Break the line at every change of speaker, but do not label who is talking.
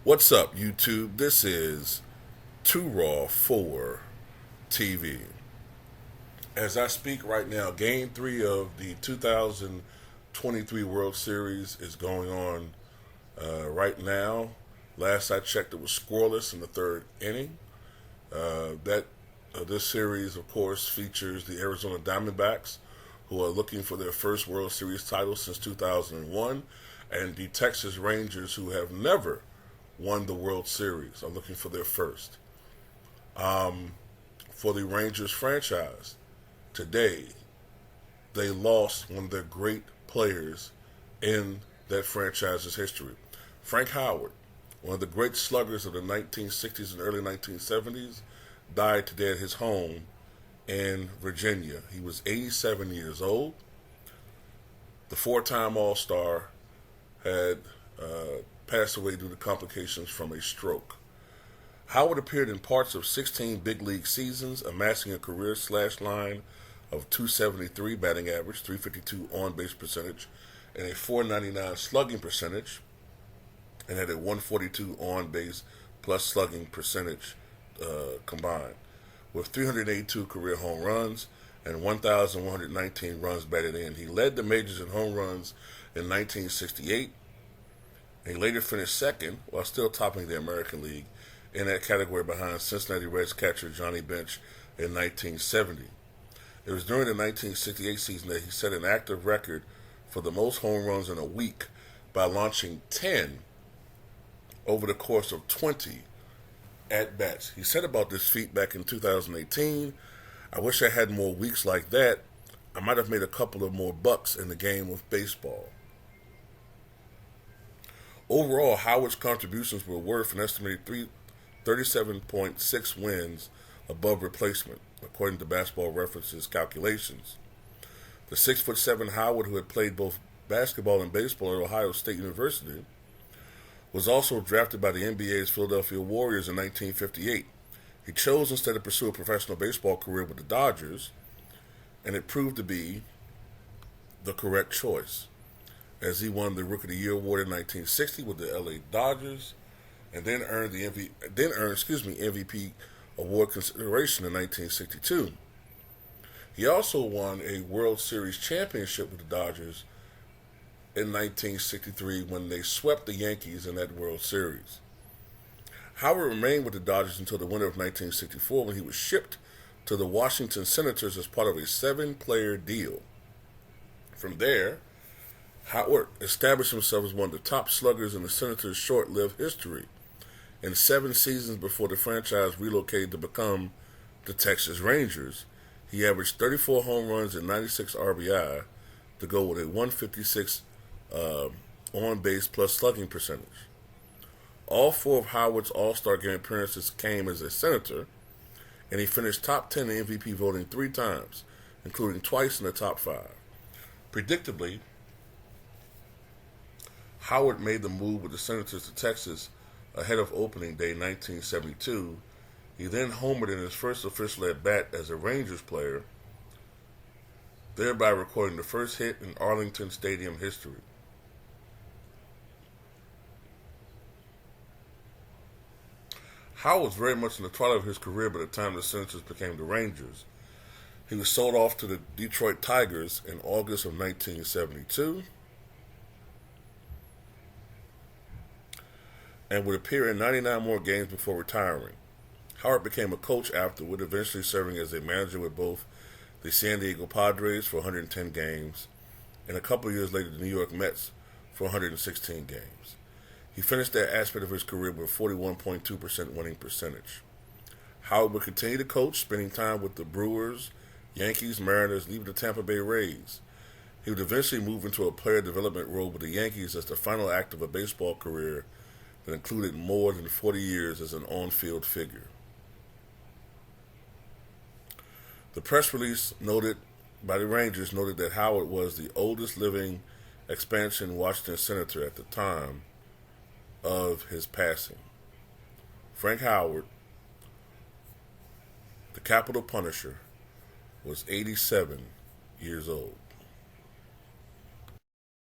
What's up, YouTube? This is Too Raw for TV. As I speak right now, Game 3 of the 2023 World Series is going on right now. Last I checked, it was scoreless in the third inning. That This series, of course, features the Arizona Diamondbacks, who are looking for their first World Series title since 2001, and the Texas Rangers, who have never won the World Series, are looking for their first. For the Rangers franchise, today they lost one of their great players in that franchise's history. Frank Howard, one of the great sluggers of the 1960s and early 1970s, died today at his home in Virginia. He was 87 years old. The four-time All-Star had passed away due to complications from a stroke. Howard appeared in parts of 16 big league seasons, amassing a career slash line of 273 batting average, 352 on base percentage, and a 499 slugging percentage, and had a 142 on base plus slugging percentage combined, with 382 career home runs and 1,119 runs batted in. He led the majors in home runs in 1968. He later finished second while still topping the American League in that category behind Cincinnati Reds catcher Johnny Bench in 1970. It was during the 1968 season that he set an active record for the most home runs in a week by launching 10 over the course of 20 at-bats. He said about this feat back in 2018, "I wish I had more weeks like that. I might have made a couple of more bucks in the game of baseball." Overall, Howard's contributions were worth an estimated 37.6 wins above replacement, according to Basketball Reference's calculations. The 6'7" Howard, who had played both basketball and baseball at Ohio State University, was also drafted by the NBA's Philadelphia Warriors in 1958. He chose instead to pursue a professional baseball career with the Dodgers, and it proved to be the correct choice, as he won the Rookie of the Year award in 1960 with the LA Dodgers, and then earned the MVP award consideration in 1962. He also won a World Series championship with the Dodgers in 1963 when they swept the Yankees in that World Series. Howard remained with the Dodgers until the winter of 1964 when he was shipped to the Washington Senators as part of a 7-player deal. From there, Howard established himself as one of the top sluggers in the Senators' short-lived history. In 7 seasons before the franchise relocated to become the Texas Rangers, he averaged 34 home runs and 96 RBI to go with a 156 on-base plus slugging percentage. All 4 of Howard's All-Star Game appearances came as a Senator, and he finished top 10 in MVP voting 3 times, including twice in the top 5. Predictably, Howard made the move with the Senators to Texas ahead of opening day 1972. He then homered in his first official at-bat as a Rangers player, thereby recording the first hit in Arlington Stadium history. Howard was very much in the twilight of his career by the time the Senators became the Rangers. He was sold off to the Detroit Tigers in August of 1972 and would appear in 99 more games before retiring. Howard became a coach afterward, eventually serving as a manager with both the San Diego Padres for 110 games and a couple years later the New York Mets for 116 games. He finished that aspect of his career with a 41.2% winning percentage. Howard would continue to coach, spending time with the Brewers, Yankees, Mariners, leaving the Tampa Bay Rays. He would eventually move into a player development role with the Yankees as the final act of a baseball career that included more than 40 years as an on-field figure. The press release noted by the Rangers noted that Howard was the oldest living expansion Washington Senator at the time of his passing. Frank Howard, the Capitol Punisher, was 87 years old.